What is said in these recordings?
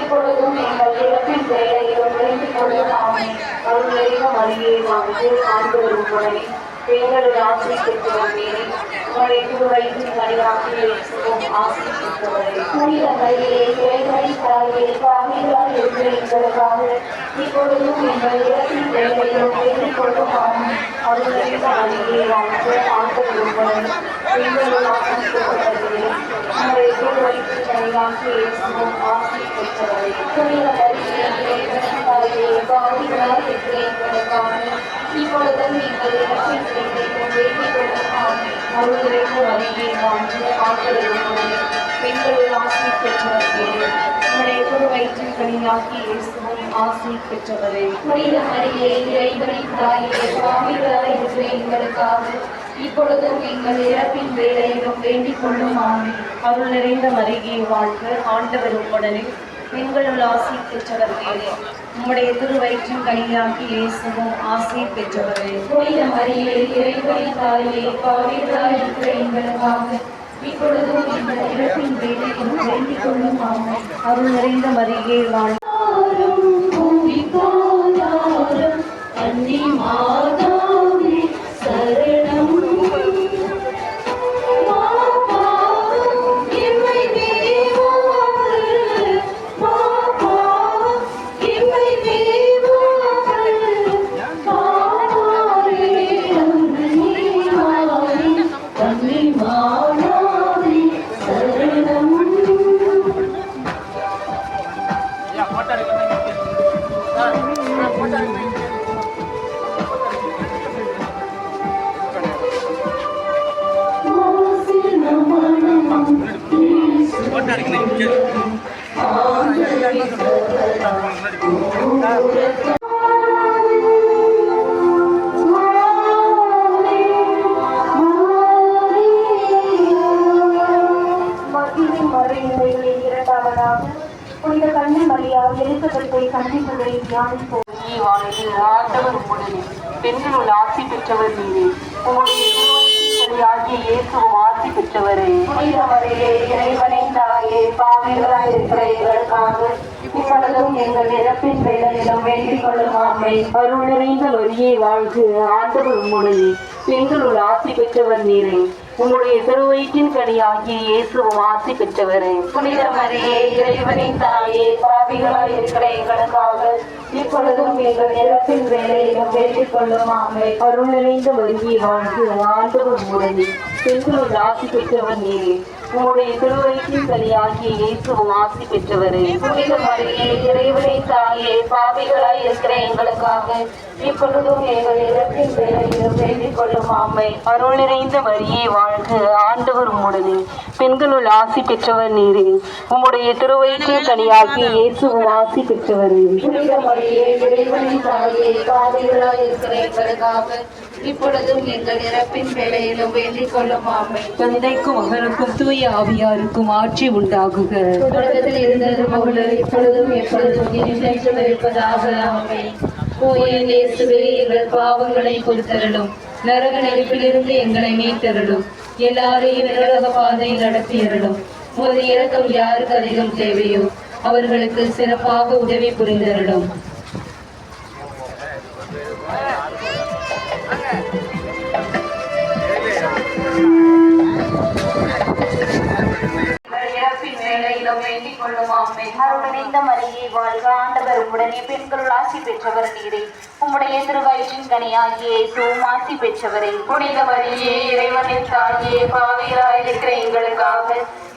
இப்பொழுதும் எங்கள் இறப்பின் வேலையிலும் வேண்டிக் கொள்ளும் ஆமென். அருள்நிறைந்த மரியே வாழ்க, ஆண்டவர் உம்முடனே, பெண்களுள் ஆசி பெற்றவரே, உம்முடைய திருவயிற்றின் கனியாகிய இயேசுவும் ஆசி பெற்றவரே. புனித மரியே, இறைவனின் தாயே, பாவிகளாய் இருக்கிற எங்களுக்காக இப்பொழுதும் எங்கள் இறப்பின் வேலையிலும் வேண்டிக் கொள்ளும் ஆமென். அருள்நிறைந்த மரியே வாழ்க, ஆண்டவர் உம்முடனே, பெண்களுள் ஆசி பெற்றவரே, உம்முடைய திருவயிற்றின் கனியாகிய இயேசுவும் ஆசி பெற்றவரே. புனித மரியே, இறைவனின் தாயே, பாவிகளாய் இருக்கிற எங்களுக்காக இப்பொழுதும் எங்கள் இறப்பின் வேலையிலும் வேண்டிக் கொள்ளும் ஆமென். அருள்நிறைந்த மரியே வாழ்க, ஆண்டவர் உம்முடனே, பெண்களுள் ஆசி பெற்றவரே, உம்முடைய திருவயிற்றின் கனியாகிய இயேசுவும் ஆசி பெற்றவரே. புனித மரியே, இறைவனின் தாயே, பாவிகளாய் இருக்கிற எங்களுக்காக இப்பொழுதும் எங்கள் இறப்பின் வேலையிலும் வேண்டிக் கொள்ளும் ஆமென். அருள் நிறைந்த மரியே வாழ்க, ஆண்டவர் உம்முடனே, பெண்களுள் ஆசி பெற்றவரே, உம்முடைய திருவயிற்றின் கனியாகிய இயேசுவும் ஆசி பெற்றவரே. புனித மரியே, இறைவனின் தாயே, பாவிகளாய் இருக்கிற எங்களுக்காக இப்பொழுதும் எங்கள் இறப்பின் வேலையிலும் வேண்டிக் கொள்ளும் ஆமென். அருள் நிறைந்த மரியே வாழ்க, புனித கன்னி மரியாள் எலிசபெத்தை சந்திப்பதை தியானிப்போம். ஆண்டவர் உம்முடனே, பெண்களுள் ஆசி பெற்றவர் நீரே, உம்முடைய திருவயிற்றின் கனியாகிய இயேசுவும் ஆசி பெற்றவரே. புனித மரியே, இறைவனின் தாயே, பாவிகளாய் இருக்கிற எங்களுக்காக இப்பொழுதும் எங்கள் இறப்பின் வேலையிலும் வேண்டிக் கொள்ளும் ஆமென். அருள் நிறைந்த மரியே வாழ்க, ஆண்டவர் உம்முடனே, பெண்களுள் ஆசி பெற்றவர் நீரே, உம்முடைய திருவயிற்றின் கனியாகிய இயேசுவும் ஆசி பெற்றவரே. புனித மரியே, இறைவனின் தாயே, பாவிகளாய் இருக்கிற எங்களுக்காக இப்பொழுதும் எங்கள் இறப்பின் வேலையிலும் வேண்டிக் கொள்ளும் ஆமென். அருள் நிறைந்த மரியே வாழ்க, ஆண்டவர் உம்முடனே, பெண்களுள் ஆசி பெற்றவர் நீரே, உம்முடைய திருவயிற்றின் கனியாகிய இயேசுவும் ஆசி பெற்றவரே. புனித மரியே, இறைவனின் தாயே, பாவிகளாய் இருக்கிற எங்களுக்காக இப்பொழுதும் எங்கள் இறப்பின் வேலையிலும் வேண்டிக் கொள்ளும் ஆமென். அருள் நிறைந்த மரியே வாழ்க, ஆண்டவர் உம்முடனே, பெண்களுள் ஆசி பெற்றவர் நீரே, உம்முடைய திருவயிற்றின் கனியாகிய இயேசுவும் ஆசி பெற்றவரே. புனித மரியே, இறைவனின் தாயே, பாவிகளாய் இருக்கிற எங்களுக்காக இப்பொழுதும் எங்கள் இறப்பின் வேலையிலும் வேண்டிக் கொள்ளும் ஆமென். தந்தைக்கும் மகனுக்கும் தூய ஆவியாருக்கும் ஆட்சி உண்டாகுக. தொடக்கத்தில் இருந்தது போல இப்பொழுதும் எப்பொழுதும் என்றென்றும் இருப்பதாக ஆமென். தூய இயேசுவே, எங்கள் பாவங்களை பொறுத்தருளும், நரக நெருப்பிலிருந்து எங்களை மீட்டருளும், எல்லாரையும் நரக பாதையில் நடத்தியருளும். உமது இரக்கம் யாருக்கு அதிகம் தேவையோ அவர்களுக்கு சிறப்பாக உதவி புரிந்தருளும். வேண்டிக் கொள்ளும் ஆமென். அருள்நிறைந்த மரியே வாழ்க, ஆண்டவர் உம்முடனே, பெண்களுள் ஆசி பெற்றவர் நீரே, உம்முடைய திருவயிற்றின் கனியாகிய இயேசுவும் ஆசி பெற்றவரே. புனித மரியே, இறைவனின் தாயே, பாவிகளாய் இருக்கிற எங்களுக்காக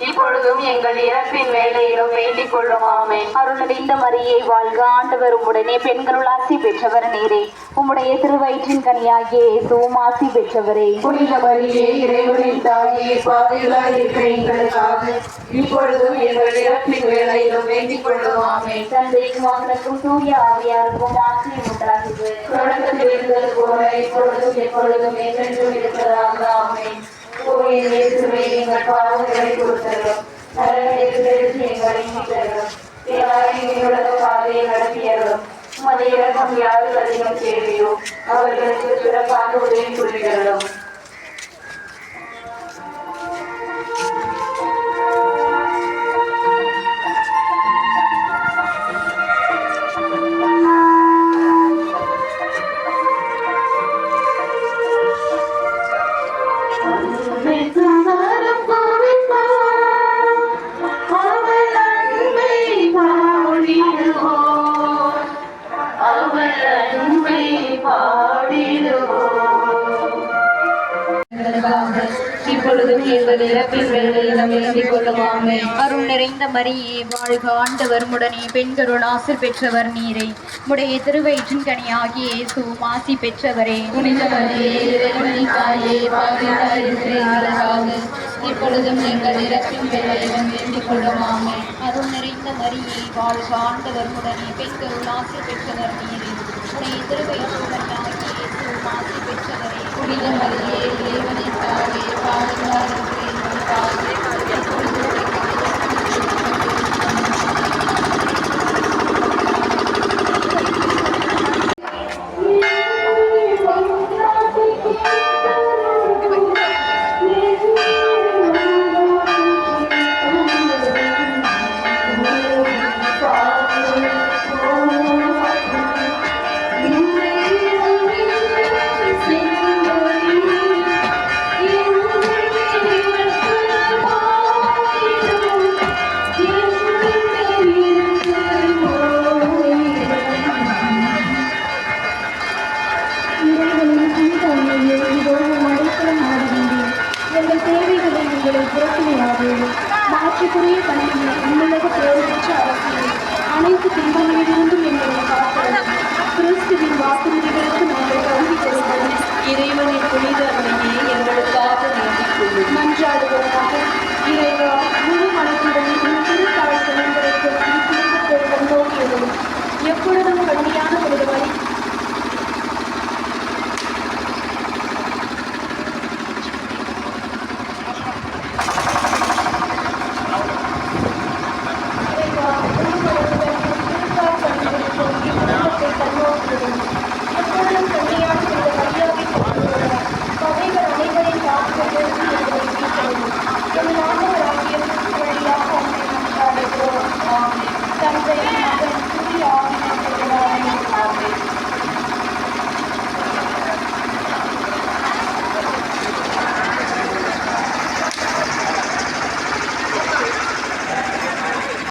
இப்பொழுதும் எங்கள் இறப்பின் வேலையிலும் வேண்டிக் கொள்ளும் ஆமென். அருள்நிறைந்த மரியே வாழ்க, ஆண்டவர் உம்முடனே, பெண்களுள் ஆசி பெற்றவர் நீரே, உம்முடைய திருவயிற்றின் கனியாகிய இயேசுவும் ஆசி பெற்றவரே. புனித மரியே, இறைவனின் தாயே, பாவிகளாய் இருக்கிற எங்களுக்காக இப்பொழுதும் எங்கள் இறப்பின் வேலையிலும் வேண்டிக் கொள்ளும் ஆமென். தந்தைக்கும் மகனுக்கும் தூய ஆவியாருக்கும் ஆசி உண்டாகுக. தொடக்கத்தில் இருந்தது போல இப்பொழுதும் எப்பொழுதும் என்றென்றும் இருக்கிறதாக ஆமென். தூய இயேசுவே, எங்கள் பாவங்களை பொறுத்தருளும், நரக நெருப்பிலிருந்து எங்களை மீட்டருளும், எல்லாரையும் உலக பாதையை நடத்தியருளும். உமது இரக்கம் யாருக்கு அதிகம் தேவையோ அவர்களுக்கு சிறப்பாக உதவி புரிந்தருளும். எங்கள் இறப்பின் வேளையிலும் வேண்டிக் கொள்ளும் ஆமென். அருள் நிறைந்த மரியே வாழ்க ஆண்டவர் உடனே பெண்களுள் ஆசி பெற்றவர் நீரே உடைய திருவயிற்றின் கனியாகிய இயேசுவும் ஆசி பெற்றவரே புனித மரியே இறைவனின் தாயே பாவிகளாய் இருக்கிற எங்களுக்காக இப்பொழுதும் எங்கள் இறப்பின் வேளையிலும் வேண்டிக் கொள்ளும் ஆமென். அருள் நிறைந்த மரியே வாழ்க ஆண்டவர் உடனே பெண்களுள் ஆசி பெற்றவர் நீரே உடைய திருவயிற்றின் கனியாகிய இயேசுவும் ஆசி பெற்றவரே புனித மரியே இறைவனின் தாயே பாவிகளாய் இருக்கிற எங்களுக்காக இப்பொழுதும் எங்கள் தேவைகளை உங்களை புறத்தினையாகவும் மாற்றுக்குரிய கல்வியை உன்னத பெயர் பெற்ற அரசியல் அனைத்து தீர்மானங்களிலிருந்தும் எங்களை காப்பது கிறிஸ்துவின் வாக்குறுதிகளுக்கு நாங்கள் கல்வி கொடுப்பது இறைவனின் புனித அன்னையே எங்களுக்காக வேண்டிக் கொள்ளும். மன்றாடுவதாக இறைவா முழு மனத்துடன் உன் திருத்தாழ்கள் எங்களுக்கு குடும்பத்தை கண்ணோக்கியதும் எப்பொழுதும் கண்ணியான ஒரு வழி எப்பொழுதும் கண்ணியான இந்த வழியாக பகைகள் அனைவரின் காப்புகள் எங்களை என் நாமம்